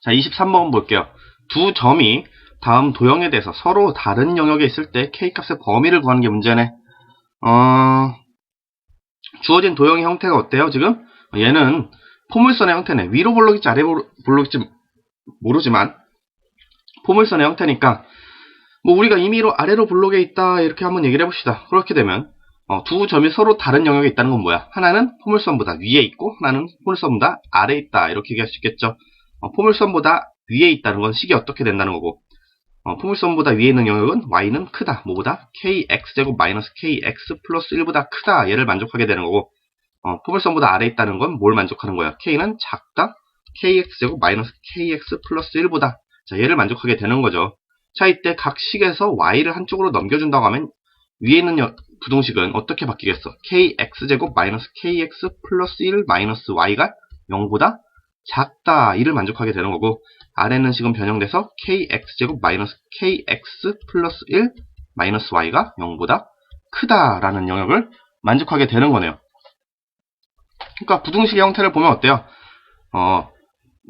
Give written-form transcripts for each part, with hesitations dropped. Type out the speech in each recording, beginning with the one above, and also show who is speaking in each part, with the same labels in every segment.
Speaker 1: 자, 23번 볼게요. 두 점이 다음 도형에 대해서 서로 다른 영역에 있을 때 K값의 범위를 구하는 게 문제네. 주어진 도형의 형태가 어때요, 지금? 얘는 포물선의 형태네. 위로 볼록일지 아래 볼록일지 모르지만 포물선의 형태니까 뭐 우리가 임의로 아래로 볼록에 있다 이렇게 한번 얘기를 해봅시다. 그렇게 되면 두 점이 서로 다른 영역에 있다는 건 뭐야? 하나는 포물선보다 위에 있고 하나는 포물선보다 아래에 있다 이렇게 얘기할 수 있겠죠. 포물선보다 위에 있다는 건 식이 어떻게 된다는 거고, 포물선보다 위에 있는 영역은 y는 크다. 뭐보다? kx제곱 마이너스 kx 플러스 1보다 크다. 얘를 만족하게 되는 거고, 포물선보다 아래에 있다는 건 뭘 만족하는 거야? k는 작다. kx제곱 마이너스 kx 플러스 1보다. 자, 얘를 만족하게 되는 거죠. 자, 이때 각 식에서 y를 한쪽으로 넘겨준다고 하면 위에 있는 부등식은 어떻게 바뀌겠어? kx제곱 마이너스 kx 플러스 1 마이너스 y가 0보다 작다. 이를 만족하게 되는 거고, 아래는 지금 변형돼서 kx제곱 마이너스 kx 플러스 1 마이너스 y가 0보다 크다라는 영역을 만족하게 되는 거네요. 그러니까 부등식의 형태를 보면 어때요?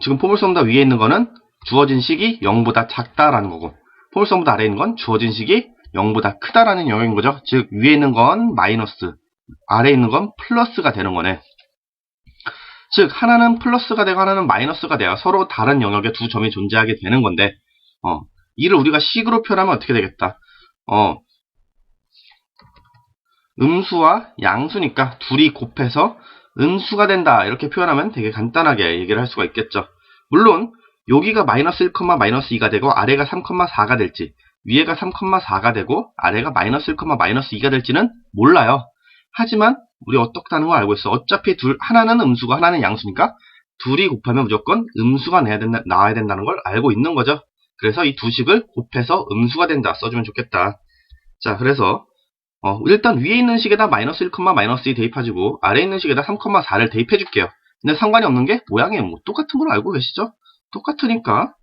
Speaker 1: 지금 포물선보다 위에 있는 거는 주어진 식이 0보다 작다라는 거고, 포물선보다 아래에 있는 건 주어진 식이 0보다 크다라는 영역인 거죠. 즉 위에 있는 건 마이너스, 아래에 있는 건 플러스가 되는 거네. 즉 하나는 플러스가 되고 하나는 마이너스가 돼야 서로 다른 영역에 두 점이 존재하게 되는 건데, 이를 우리가 식으로 표현하면 어떻게 되겠다? 음수와 양수니까 둘이 곱해서 음수가 된다 이렇게 표현하면 되게 간단하게 얘기를 할 수가 있겠죠. 물론 여기가 마이너스 1, 마이너스 2가 되고 아래가 3,4가 될지, 위에가 3,4가 되고 아래가 마이너스 1, 마이너스 2가 될지는 몰라요. 하지만 우리 어떻게 하는 걸 알고 있어. 어차피 하나는 음수고 하나는 양수니까 둘이 곱하면 무조건 음수가 나와야 된다는 걸 알고 있는 거죠. 그래서 이 두 식을 곱해서 음수가 된다 써주면 좋겠다. 자, 그래서 일단 위에 있는 식에다 마이너스 1, 마이너스 2 대입해주고 아래에 있는 식에다 3,4를 대입해줄게요. 근데 상관이 없는 게 모양이 뭐 똑같은 걸 알고 계시죠? 똑같으니까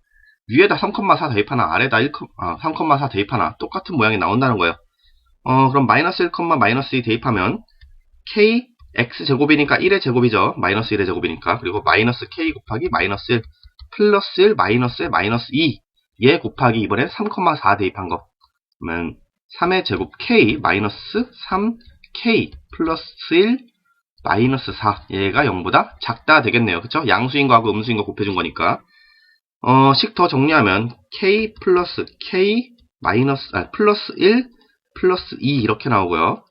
Speaker 1: 위에다 3,4 대입하나 아래에다 3,4 대입하나 똑같은 모양이 나온다는 거예요. 그럼 마이너스 1, 마이너스 2 대입하면 k x제곱이니까 1의 제곱이죠. 마이너스 1의 제곱이니까. 그리고 마이너스 k 곱하기 마이너스 1 플러스 1 마이너스에 마이너스 2 얘 곱하기 이번에 3,4 대입한 거. 그러면 3의 제곱 k 마이너스 3k 플러스 1 마이너스 4 얘가 0보다 작다 되겠네요. 그쵸? 양수인 거하고 음수인 거 곱해준 거니까. 식 더 정리하면 k 플러스 k 마이너스 플러스 1 플러스 2 이렇게 나오고요.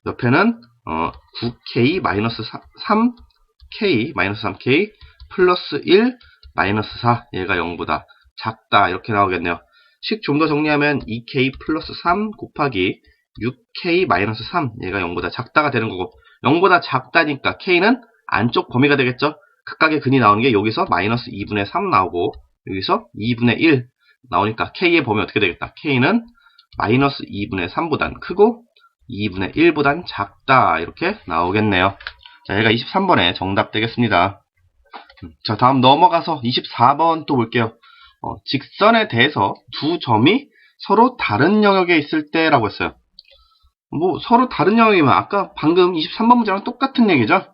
Speaker 1: 옆에는 9k 마이너스 3k 마이너스 3k 플러스 1 마이너스 4 얘가 0보다 작다 이렇게 나오겠네요. 식 좀 더 정리하면 2k 플러스 3 곱하기 6k 마이너스 3 얘가 0보다 작다가 되는 거고, 0보다 작다니까 k는 안쪽 범위가 되겠죠. 각각의 근이 나오는 게 여기서 마이너스 2분의 3 나오고 여기서 2분의 1 나오니까 k의 범위 어떻게 되겠다. k는 마이너스 2분의 3보단 크고 2분의 1보단 작다 이렇게 나오겠네요. 자, 얘가 23번에 정답 되겠습니다. 자, 다음 넘어가서 24번 또 볼게요. 직선에 대해서 두 점이 서로 다른 영역에 있을 때라고 했어요. 뭐 서로 다른 영역이면 아까 방금 23번 문제랑 똑같은 얘기죠.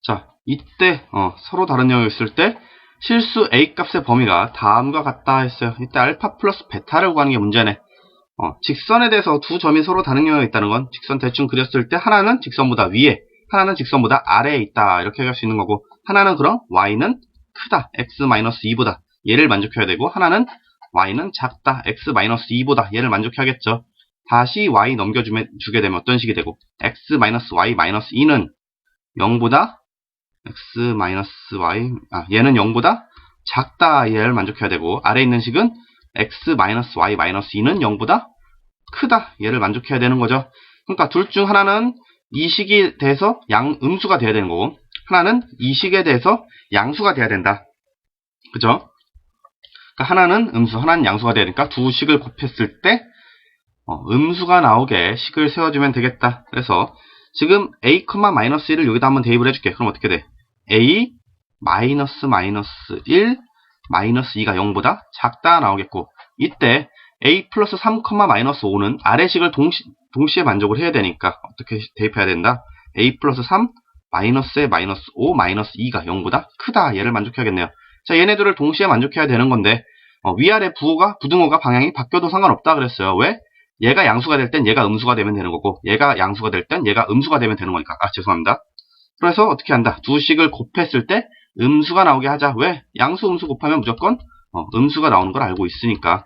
Speaker 1: 자, 이때 서로 다른 영역에 있을 때 실수 A 값의 범위가 다음과 같다 했어요. 이때 알파 플러스 베타를 구하는 게 문제네. 직선에 대해서 두 점이 서로 다른 영역에 있다는 건 직선 대충 그렸을 때 하나는 직선보다 위에, 하나는 직선보다 아래에 있다 이렇게 할 수 있는 거고, 하나는 그럼 y는 크다 x-2보다 얘를 만족해야 되고, 하나는 y는 작다 x-2보다 얘를 만족해야겠죠. 다시 y 넘겨주게 되면 어떤 식이 되고, x-y-2는 0보다 x-y 얘는 0보다 작다 얘를 만족해야 되고, 아래에 있는 식은 x-y-2는 0보다 크다 얘를 만족해야 되는 거죠. 그러니까 둘 중 하나는 이 식에 대해서 음수가 돼야 되는 거고, 하나는 이 식에 대해서 양수가 돼야 된다. 그죠? 그러니까 하나는 음수, 하나는 양수가 돼야 되니까 두 식을 곱했을 때 음수가 나오게 식을 세워주면 되겠다. 그래서 지금 a, 마이너스 1을 여기다 한번 대입을 해줄게. 그럼 어떻게 돼? a 마이너스 1 마이너스 2가 0보다 작다 나오겠고, 이때 a 플러스 3, 마이너스 5는 아래식을 동시에 만족을 해야 되니까 어떻게 대입해야 된다? a 플러스 3 마이너스에 마이너스 5 마이너스 2가 0보다 크다 얘를 만족해야겠네요. 자, 얘네들을 동시에 만족해야 되는 건데 위아래 부등호가 방향이 바뀌어도 상관없다 그랬어요. 왜? 얘가 양수가 될 땐 얘가 음수가 되면 되는 거고 얘가 양수가 될 땐 얘가 음수가 되면 되는 거니까. 죄송합니다. 그래서 어떻게 한다? 두 식을 곱했을 때 음수가 나오게 하자. 왜? 양수 음수 곱하면 무조건 음수가 나오는 걸 알고 있으니까.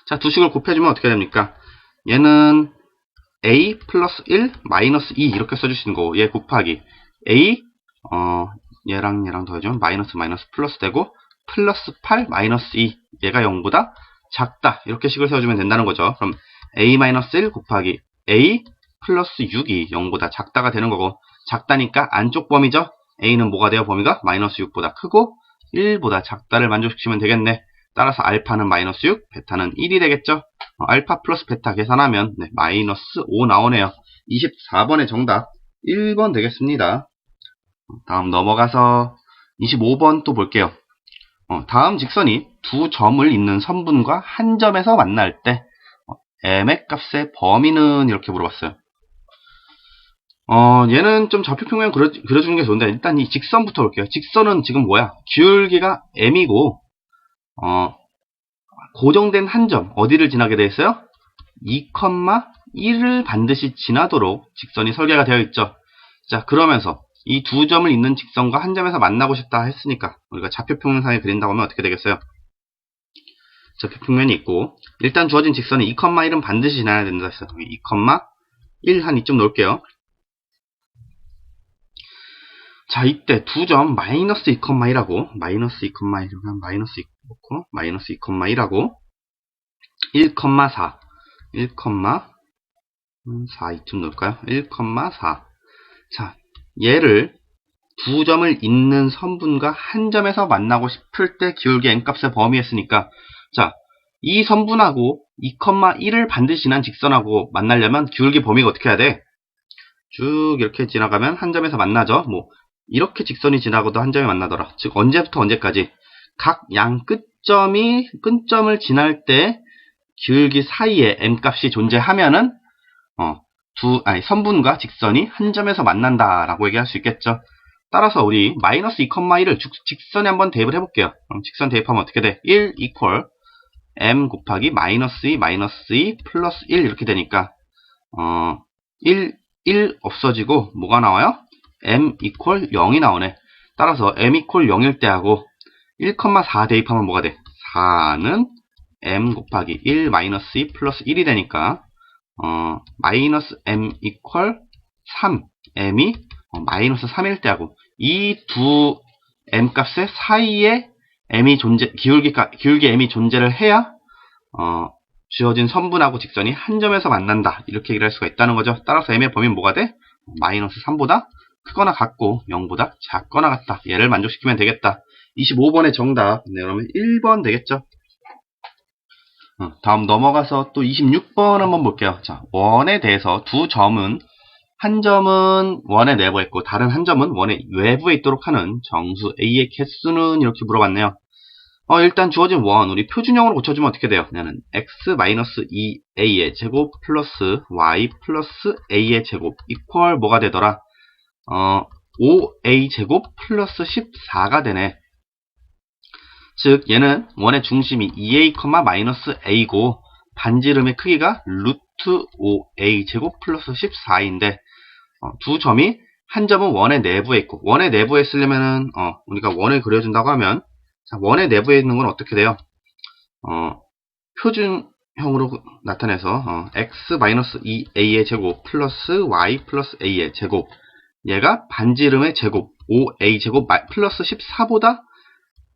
Speaker 1: 자, 두 식을 곱해주면 어떻게 됩니까? 얘는 a 플러스 1 마이너스 2 이렇게 써주시는 거고 얘 곱하기 a 얘랑 더해주면 마이너스 플러스 되고 플러스 8 마이너스 2 얘가 0보다 작다 이렇게 식을 세워주면 된다는 거죠. 그럼 a 마이너스 1 곱하기 a 플러스 6이 0보다 작다가 되는 거고 작다니까 안쪽 범위죠. a는 뭐가 돼요? 범위가 마이너스 6보다 크고 1보다 작다를 만족시키면 되겠네. 따라서 알파는 마이너스 6, 베타는 1이 되겠죠. 알파 플러스 베타 계산하면 마이너스 5 나오네요. 24번의 정답 1번 되겠습니다. 다음 넘어가서 25번 또 볼게요. 다음 직선이 두 점을 잇는 선분과 한 점에서 만날 때 m의 값의 범위는 이렇게 물어봤어요. 얘는 좀 좌표평면 그려주는 게 좋은데 일단 이 직선부터 볼게요. 직선은 지금 뭐야? 기울기가 m이고 고정된 한 점 어디를 지나게 돼 있어요? 2,1을 반드시 지나도록 직선이 설계가 되어 있죠. 자, 그러면서 이 두 점을 잇는 직선과 한 점에서 만나고 싶다 했으니까 우리가 좌표평면상에 그린다고 하면 어떻게 되겠어요? 좌표평면이 있고 일단 주어진 직선이 2,1은 반드시 지나야 된다 했어요. 2,1 한 이쯤 놓을게요. 자, 이때 두 점 마이너스 2,1하고 마이너스 2,1이면 마이너스 2 놓고 마이너스 2,1하고 1,4 이쯤 놓을까요? 1,4 자, 얘를 두 점을 잇는 선분과 한 점에서 만나고 싶을 때 기울기 n값의 범위했으니까 자, 이 선분하고 2,1을 반드시 지난 직선하고 만나려면 기울기 범위가 어떻게 해야 돼? 쭉 이렇게 지나가면 한 점에서 만나죠. 뭐 이렇게 직선이 지나고도 한 점이 만나더라. 즉 언제부터 언제까지 각 양 끝점을 지날 때 기울기 사이에 m값이 존재하면은 선분과 직선이 한 점에서 만난다라고 얘기할 수 있겠죠. 따라서 우리 마이너스 2,1을 직선에 한번 대입을 해볼게요. 그럼 직선 대입하면 어떻게 돼? 1 equal m 곱하기 마이너스 2 플러스 1 이렇게 되니까 1 없어지고 뭐가 나와요? m equal 0이 나오네. 따라서 m equal 0일 때하고 1,4 대입하면 뭐가 돼? 4는 m 곱하기 1 마이너스 2 플러스 1이 되니까 마이너스 m equal 3 m이 마이너스 3일 때하고 이 두 m 값의 사이에 기울기 m이 존재를 해야 주어진 선분하고 직선이 한 점에서 만난다 이렇게 얘기를 할 수가 있다는 거죠. 따라서 m의 범위는 뭐가 돼? 마이너스 3보다 크거나 같고 0보다 작거나 같다. 얘를 만족시키면 되겠다. 25번의 정답 그러면 1번 되겠죠. 다음 넘어가서 또 26번 한번 볼게요. 자, 원에 대해서 두 점은 한 점은 원의 내부에 있고 다른 한 점은 원의 외부에 있도록 하는 정수 A의 개수는 이렇게 물어봤네요. 일단 주어진 원 우리 표준형으로 고쳐주면 어떻게 돼요? 얘는 x-2a의 제곱 플러스 y 플러스 a의 제곱 이퀄 뭐가 되더라? 5a 제곱 플러스 14가 되네. 즉 얘는 원의 중심이 2a, 마이너스 a고 반지름의 크기가 루트 5a 제곱 플러스 14인데 두 점이 한 점은 원의 내부에 있고 원의 내부에 쓰려면은 우리가 원을 그려준다고 하면 자, 원의 내부에 있는 건 어떻게 돼요? 표준형으로 나타내서 x-2a의 제곱 플러스 y 플러스 a의 제곱 얘가 반지름의 제곱 5a 제곱 플러스 14보다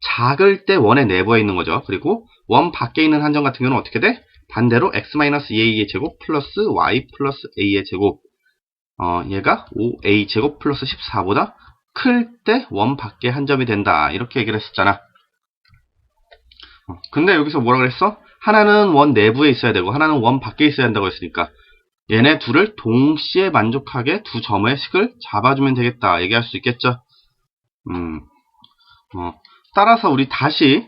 Speaker 1: 작을 때 원의 내부에 있는 거죠. 그리고 원 밖에 있는 한 점 같은 경우는 어떻게 돼? 반대로 x-2a의 제곱 플러스 y 플러스 a의 제곱 얘가 5a 제곱 플러스 14보다 클 때 원 밖에 한 점이 된다. 이렇게 얘기를 했었잖아. 근데 여기서 뭐라 그랬어? 하나는 원 내부에 있어야 되고 하나는 원 밖에 있어야 한다고 했으니까 얘네 둘을 동시에 만족하게 두 점의 식을 잡아주면 되겠다 얘기할 수 있겠죠. 따라서 우리 다시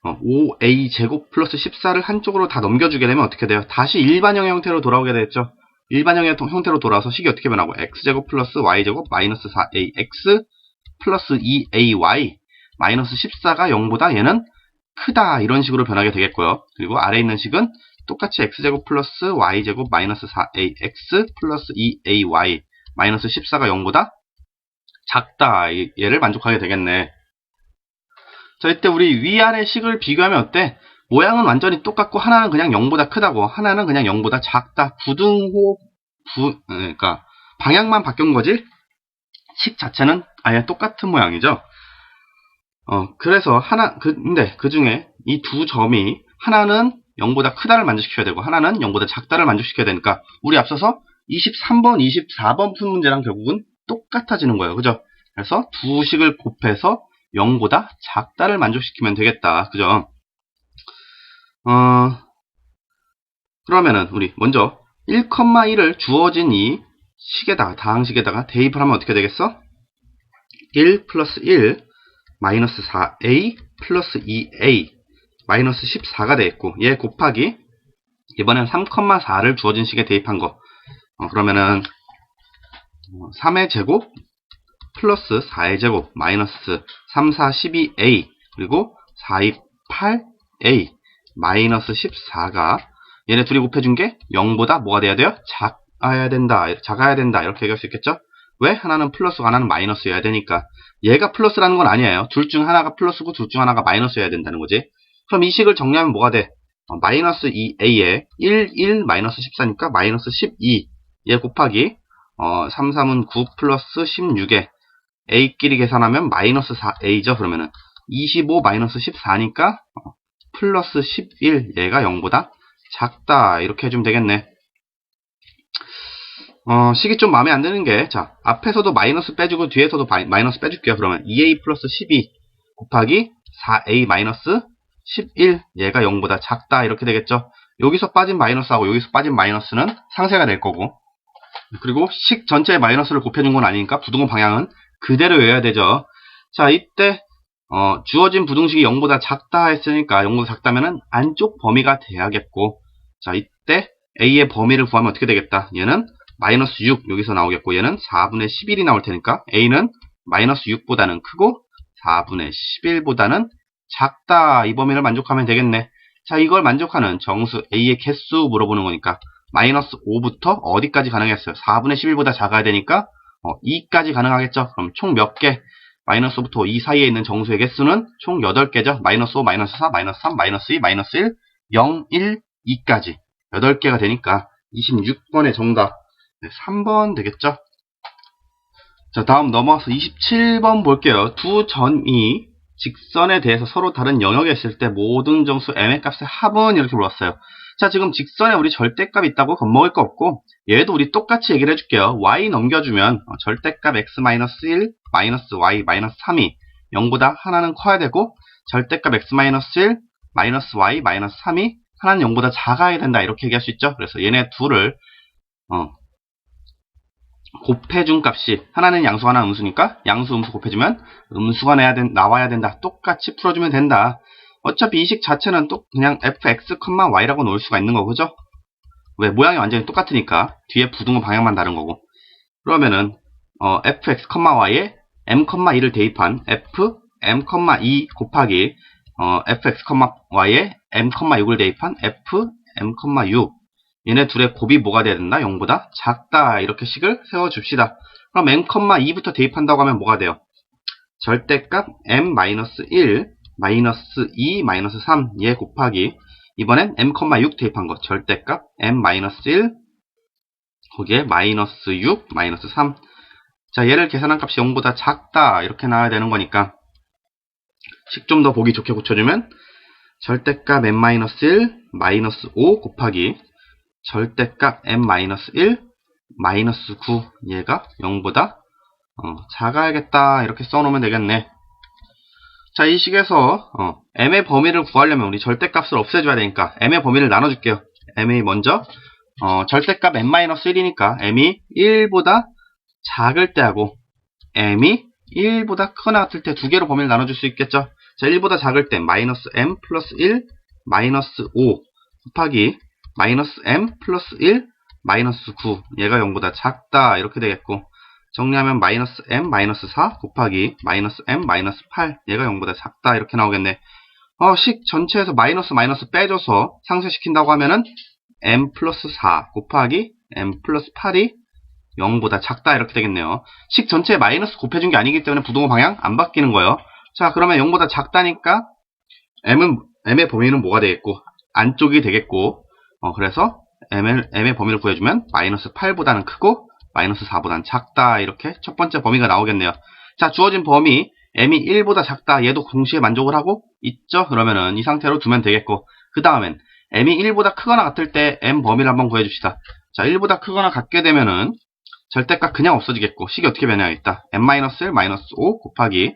Speaker 1: 5a 제곱 플러스 14를 한쪽으로 다 넘겨주게 되면 어떻게 돼요? 다시 일반형의 형태로 돌아오게 되겠죠. 일반형의 형태로 돌아와서 식이 어떻게 변하고 x제곱 플러스 y제곱 마이너스 4ax 플러스 2ay 마이너스 14가 0보다 얘는 크다 이런 식으로 변하게 되겠고요. 그리고 아래에 있는 식은 똑같이 x제곱 플러스 y제곱 마이너스 4ax 플러스 2ay 마이너스 14가 0보다 작다 얘를 만족하게 되겠네. 자, 이때 우리 위아래 식을 비교하면 어때? 모양은 완전히 똑같고 하나는 그냥 0보다 크다고 하나는 그냥 0보다 작다. 그러니까 방향만 바뀐 거지 식 자체는 아예 똑같은 모양이죠. 그래서 근데 그 중에 이 두 점이 하나는 0보다 크다를 만족시켜야 되고 하나는 0보다 작다를 만족시켜야 되니까 우리 앞서서 23번, 24번 푼 문제랑 결국은 똑같아지는 거예요. 그죠? 그래서 두 식을 곱해서 0보다 작다를 만족시키면 되겠다. 그죠? 그러면은 우리 먼저 1,1을 주어진 이 식에다가 다항식에다가 대입을 하면 어떻게 되겠어? 1 플러스 1 마이너스 4a 플러스 2a 마이너스 14가 되겠고 얘 곱하기 이번엔 3,4를 주어진 식에 대입한 거 그러면은 3의 제곱 플러스 4의 제곱 마이너스 3, 4, 12a 그리고 4, 2, 8a 마이너스 14가 얘네 둘이 곱해준 게 0보다 뭐가 돼야 돼요? 작아야 된다 이렇게 얘기할 수 있겠죠? 왜? 하나는 플러스고 하나는 마이너스여야 되니까 얘가 플러스라는 건 아니에요. 둘 중 하나가 플러스고 둘 중 하나가 마이너스여야 된다는 거지. 그럼 이 식을 정리하면 뭐가 돼? 마이너스 2a에 1 마이너스 14니까 마이너스 12 얘 곱하기 3, 3은 9 플러스 16에 a끼리 계산하면 마이너스 4a죠. 그러면은 25 마이너스 14니까 플러스 11 얘가 0보다 작다 이렇게 해주면 되겠네. 식이 좀 마음에 안 드는 게 자 앞에서도 마이너스 빼주고 뒤에서도 마이너스 빼줄게요. 그러면 2a 플러스 12 곱하기 4a 마이너스 11 얘가 0보다 작다 이렇게 되겠죠. 여기서 빠진 마이너스하고 여기서 빠진 마이너스는 상쇄가 될 거고 그리고 식 전체의 마이너스를 곱해준 건 아니니까 부등호 방향은 그대로 외워야 되죠. 자 이때 주어진 부등식이 0보다 작다 했으니까 0보다 작다면은 안쪽 범위가 돼야겠고 자 이때 a의 범위를 구하면 어떻게 되겠다. 얘는 마이너스 6 여기서 나오겠고 얘는 4분의 11이 나올 테니까 a는 마이너스 6보다는 크고 4분의 11보다는 작다 이 범위를 만족하면 되겠네. 자 이걸 만족하는 정수 a의 개수 물어보는 거니까 마이너스 5부터 어디까지 가능했어요? 4분의 11보다 작아야 되니까 2까지 가능하겠죠. 그럼 총 몇 개? 마이너스 5부터 2 사이에 있는 정수의 개수는 총 8개죠. 마이너스 5, 마이너스 4, 마이너스 3, 마이너스 2, 마이너스 1, 0, 1, 2까지 8개가 되니까 26번의 정답 3번 되겠죠. 자 다음 넘어와서 27번 볼게요. 두 점이 직선에 대해서 서로 다른 영역에 있을 때 모든 정수 m의 값의 합은 이렇게 물었어요. 자 지금 직선에 우리 절대값 있다고 겁먹을 거 없고 얘도 우리 똑같이 얘기를 해줄게요. y 넘겨주면 절대값 x-1 마이너스 y 마이너스 3이 0보다 하나는 커야 되고 절대값 x-1 마이너스 y 마이너스 3이 하나는 0보다 작아야 된다 이렇게 얘기할 수 있죠. 그래서 얘네 둘을 곱해준 값이 하나는 양수 하나는 음수니까 양수 음수 곱해주면 음수가 나와야 된다. 똑같이 풀어주면 된다. 어차피 이 식 자체는 또 그냥 fx, y라고 놓을 수가 있는 거고 그죠? 왜? 모양이 완전히 똑같으니까 뒤에 부등호 방향만 다른 거고 그러면은 fx, y에 m,2를 대입한 f, m,2 곱하기 fx, y에 m,6을 대입한 f, m,6 얘네 둘의 곱이 뭐가 돼야 된다? 0보다 작다 이렇게 식을 세워줍시다. 그럼 m,2부터 대입한다고 하면 뭐가 돼요? 절대값 m-1 마이너스 2 마이너스 3 얘 곱하기 이번엔 m,6 대입한 거 절대값 m-1 거기에 마이너스 6 마이너스 3 자 얘를 계산한 값이 0보다 작다 이렇게 나와야 되는 거니까 식 좀 더 보기 좋게 고쳐주면 절대값 m-1 마이너스 5 곱하기 절대값 m-1 마이너스 9 얘가 0보다 작아야겠다 이렇게 써놓으면 되겠네. 자 이 식에서 m의 범위를 구하려면 우리 절대값을 없애줘야 되니까 m의 범위를 나눠줄게요. m이 먼저 절대값 m-1이니까 m이 1보다 작을 때하고 m이 1보다 크거나 같을 때 두 개로 범위를 나눠줄 수 있겠죠. 자 1보다 작을 때 마이너스 m 플러스 1 마이너스 5 곱하기 마이너스 m 플러스 1 마이너스 9 얘가 0보다 작다 이렇게 되겠고 정리하면 마이너스 m 마이너스 4 곱하기 마이너스 m 마이너스 8 얘가 0보다 작다 이렇게 나오겠네. 식 전체에서 마이너스 빼줘서 상쇄시킨다고 하면은 m 플러스 4 곱하기 m 플러스 8이 0보다 작다 이렇게 되겠네요. 식 전체에 마이너스 곱해준 게 아니기 때문에 부동호 방향 안 바뀌는 거예요. 자, 그러면 0보다 작다니까 m의 범위는 뭐가 되겠고 안쪽이 되겠고 그래서 m의 범위를 구해주면 마이너스 8보다는 크고 마이너스 4보다는 작다 이렇게 첫 번째 범위가 나오겠네요. 자, 주어진 범위 m이 1보다 작다 얘도 동시에 만족을 하고 있죠. 그러면은 이 상태로 두면 되겠고 그 다음엔 m이 1보다 크거나 같을 때 m 범위를 한번 구해줍시다. 자, 1보다 크거나 같게 되면은 절대값 그냥 없어지겠고 식이 어떻게 변해야겠다. m-1 마이너스 5 곱하기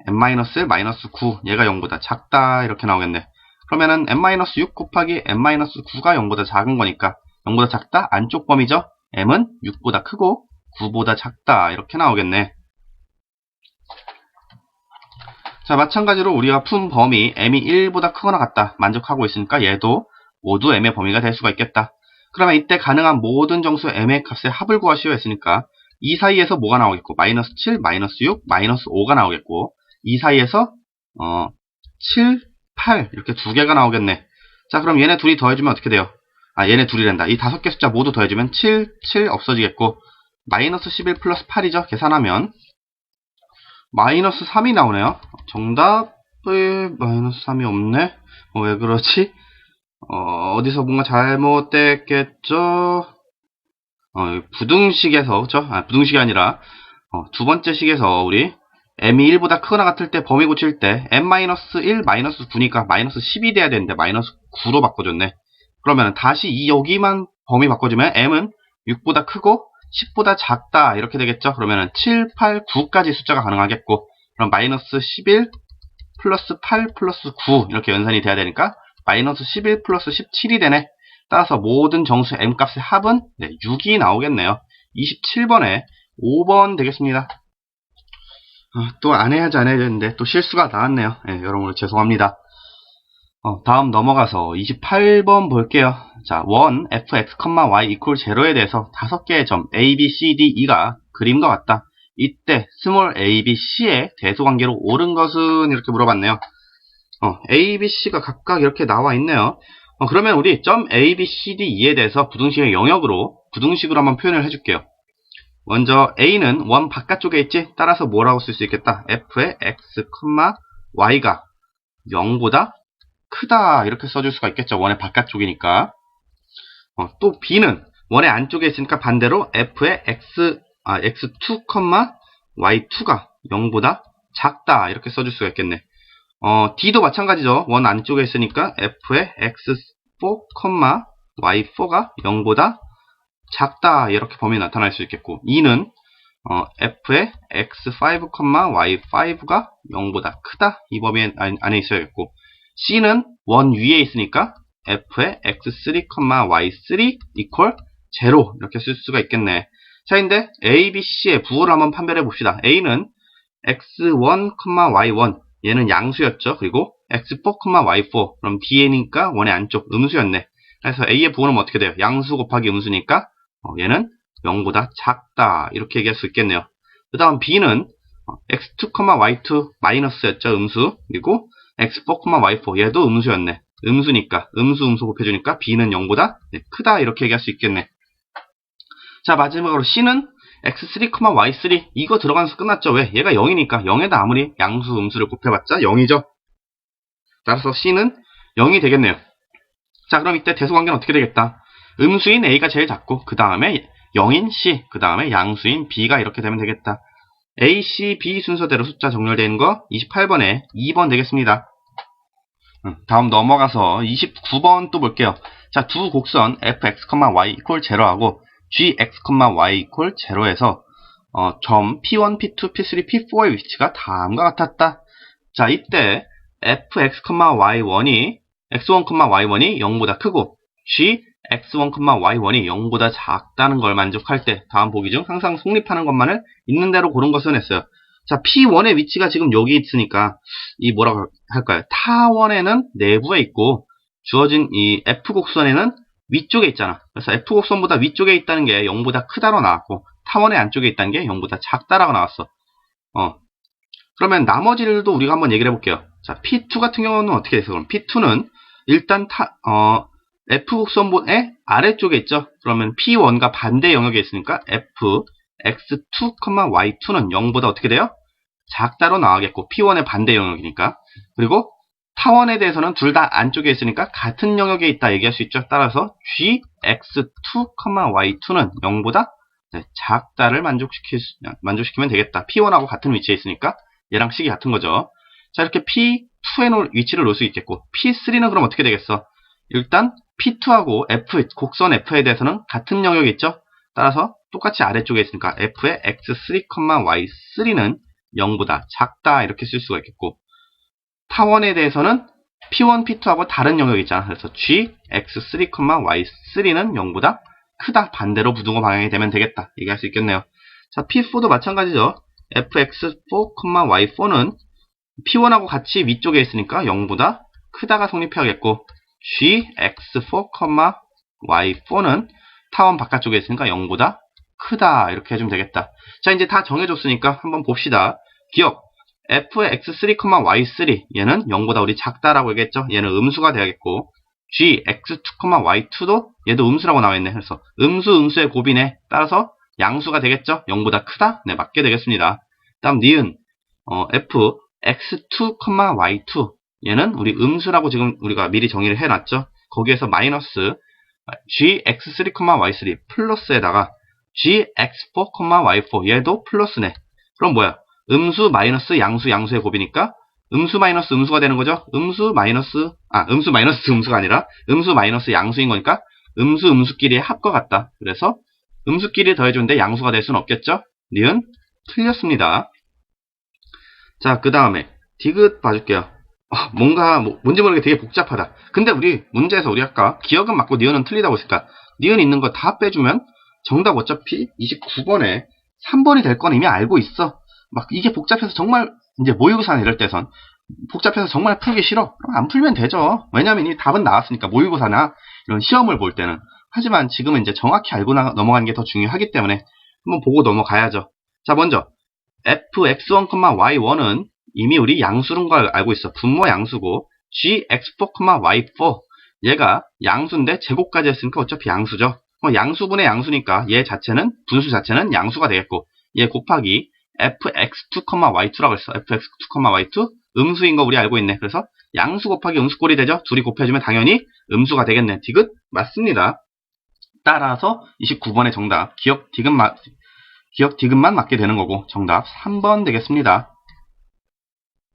Speaker 1: m-1 마이너스 9 얘가 0보다 작다 이렇게 나오겠네. 그러면은 m-6 곱하기 m-9가 0보다 작은 거니까 0보다 작다 안쪽 범위죠. m은 6보다 크고 9보다 작다 이렇게 나오겠네. 자, 마찬가지로 우리가 푼 범위 m이 1보다 크거나 같다 만족하고 있으니까 얘도 모두 m의 범위가 될 수가 있겠다. 그러면 이때 가능한 모든 정수 m의 값의 합을 구하시오 했으니까 이 사이에서 뭐가 나오겠고 마이너스 7, 마이너스 6, 마이너스 5가 나오겠고 이 사이에서 7, 8 이렇게 두 개가 나오겠네. 자, 그럼 얘네 둘이 더해주면 어떻게 돼요? 얘네 둘이란다. 이 5개 숫자 모두 더해주면 7, 7 없어지겠고 마이너스 11 플러스 8이죠. 계산하면 마이너스 3이 나오네요. 정답에 마이너스 3이 없네. 왜 그러지? 어디서 뭔가 잘못됐겠죠? 부등식에서, 그쵸? 부등식이 아니라, 두 번째 식에서 우리, m이 1보다 크거나 같을 때 범위 고칠 때, m-1, 마이너스 9니까 마이너스 10이 돼야 되는데, 마이너스 9로 바꿔줬네. 그러면 다시 여기만 범위 바꿔주면, m은 6보다 크고, 10보다 작다, 이렇게 되겠죠? 그러면은 7, 8, 9까지 숫자가 가능하겠고, 그럼 마이너스 11, 플러스 8, 플러스 9, 이렇게 연산이 돼야 되니까, 마이너스 11 플러스 17이 되네. 따라서 모든 정수 m값의 합은 6이 나오겠네요. 27번에 5번 되겠습니다. 또 안 해야지 되는데 또 실수가 나왔네요. 여러분 죄송합니다. 다음 넘어가서 28번 볼게요. 자, 원 fx, y equal 0에 대해서 5개의 점 a, b, c, d, e가 그림과 같다. 이때 스몰 a, b, c의 대소관계로 옳은 것은 이렇게 물어봤네요. A, B, C가 각각 이렇게 나와 있네요. 그러면 우리 점 A, B, C, D, E에 대해서 부등식의 영역으로 부등식으로 한번 표현을 해줄게요. 먼저 A는 원 바깥쪽에 있지? 따라서 뭐라고 쓸 수 있겠다? F의 X, Y가 0보다 크다 이렇게 써줄 수가 있겠죠. 원의 바깥쪽이니까. 또 B는 원의 안쪽에 있으니까 반대로 F의 X2, Y2가 0보다 작다 이렇게 써줄 수가 있겠네. D도 마찬가지죠. 원 안쪽에 있으니까 F의 X4, Y4가 0보다 작다 이렇게 범위 나타날 수 있겠고 E는 F의 X5, Y5가 0보다 크다 이 범위 안에 있어야겠고 C는 원 위에 있으니까 F의 X3, Y3 equal 0 이렇게 쓸 수가 있겠네. 자, 근데 A, B, C의 부호를 한번 판별해 봅시다. A는 X1, Y1 얘는 양수였죠. 그리고 X4, Y4 그럼 D니까 원의 안쪽 음수였네. 그래서 A의 부호는 어떻게 돼요? 양수 곱하기 음수니까 얘는 0보다 작다 이렇게 얘기할 수 있겠네요. 그 다음 B는 X2, Y2 마이너스였죠. 음수. 그리고 X4, Y4 얘도 음수였네. 음수니까 음수 곱해주니까 B는 0보다 크다 이렇게 얘기할 수 있겠네. 자, 마지막으로 C는 X3, Y3 이거 들어가면서 끝났죠. 왜? 얘가 0이니까 0에다 아무리 양수 음수를 곱해봤자 0이죠. 따라서 C는 0이 되겠네요. 자, 그럼 이때 대소관계는 어떻게 되겠다? 음수인 A가 제일 작고 그 다음에 0인 C 그 다음에 양수인 B가 이렇게 되면 되겠다. A, C, B 순서대로 숫자 정렬되는 거 28번에 2번 되겠습니다. 다음 넘어가서 29번 또 볼게요. 자, 두 곡선 fx, y equal 0하고 gx, y equal 0에서 점 P1, P2, P3, P4의 위치가 다음과 같았다. 자, 이때 fx, y1이 x1, y1이 0보다 크고 gx1, y1이 0보다 작다는 걸 만족할 때 다음 보기 중 항상 성립하는 것만을 있는 대로 고른 것은 했어요. 자, P1의 위치가 지금 여기 있으니까 이 뭐라고 할까요? 타원에는 내부에 있고 주어진 이 F곡선에는 위쪽에 있잖아. 그래서 F곡선보다 위쪽에 있다는 게 0보다 크다로 나왔고 타원의 안쪽에 있다는 게 0보다 작다라고 나왔어. 그러면 나머지들도 우리가 한번 얘기를 해볼게요. 자, P2 같은 경우는 어떻게 돼서 그럼 P2는 일단 F 곡선의 아래쪽에 있죠. 그러면 P1과 반대 영역에 있으니까 F X2, Y2는 0보다 어떻게 돼요? 작다로 나와겠고 P1의 반대 영역이니까. 그리고 타원에 대해서는 둘 다 안쪽에 있으니까 같은 영역에 있다 얘기할 수 있죠. 따라서 G, X2, Y2는 0보다 작다를 만족시키면 되겠다. P1하고 같은 위치에 있으니까 얘랑 식이 같은 거죠. 자, 이렇게 P2의 위치를 놓을 수 있겠고 P3는 그럼 어떻게 되겠어? 일단 P2하고 F, 곡선 F에 대해서는 같은 영역이 있죠. 따라서 똑같이 아래쪽에 있으니까 F의 X3, Y3는 0보다 작다 이렇게 쓸 수가 있겠고 타원에 대해서는 P1, P2하고 다른 영역이 있잖아. 그래서 G, X3, Y3는 0보다 크다. 반대로 부등호 방향이 되면 되겠다. 얘기할 수 있겠네요. 자, P4도 마찬가지죠. Fx4, Y4는 P1하고 같이 위쪽에 있으니까 0보다 크다가 성립해야겠고 G, X4, Y4는 타원 바깥쪽에 있으니까 0보다 크다. 이렇게 해주면 되겠다. 자, 이제 다 정해줬으니까 한번 봅시다. 기억. F의 X3, Y3 얘는 0보다 우리 작다라고 얘기했죠. 얘는 음수가 돼야겠고 G, X2, Y2도 얘도 음수라고 나와있네. 그래서 음수의 곱이네. 따라서 양수가 되겠죠. 0보다 크다? 네, 맞게 되겠습니다. 다음 니은 F, X2, Y2 얘는 우리 음수라고 지금 우리가 미리 정의를 해놨죠. 거기에서 마이너스 G, X3, Y3 플러스에다가 G, X4, Y4 얘도 플러스네. 그럼 뭐야? 음수 마이너스 양수의 곱이니까 음수 마이너스 음수가 되는 거죠. 음수 마이너스 음수가 아니라 음수 마이너스 양수인 거니까 음수끼리의 합과 같다. 그래서 음수끼리 더해주는데 양수가 될 수는 없겠죠. 니은 틀렸습니다. 자, 그 다음에 디귿 봐줄게요. 뭔지 모르게 되게 복잡하다. 근데 우리 문제에서 우리 아까 기억은 맞고 니은은 틀리다고 했으니까 니은 있는 거 다 빼주면 정답 어차피 29번에 3번이 될 건 이미 알고 있어. 막 이게 복잡해서 정말 이제 모의고사나 이럴 때선 복잡해서 정말 풀기 싫어. 그럼 안 풀면 되죠. 왜냐면 이 답은 나왔으니까 모의고사나 이런 시험을 볼 때는. 하지만 지금은 이제 정확히 알고 넘어가는 게 더 중요하기 때문에 한번 보고 넘어가야죠. 자, 먼저 fx1, y1은 이미 우리 양수인 걸 알고 있어. 분모 양수고 gx4, y4 얘가 양수인데 제곱까지 했으니까 어차피 양수죠. 양수분의 양수니까 얘 자체는 분수 자체는 양수가 되겠고 얘 곱하기 fx2, y2라고 했어. fx2, y2 음수인 거 우리 알고 있네. 그래서 양수 곱하기 음수꼴이 되죠. 둘이 곱해주면 당연히 음수가 되겠네. 디귿 맞습니다. 따라서 29번의 정답 기억 디귿만 맞게 되는 거고 정답 3번 되겠습니다.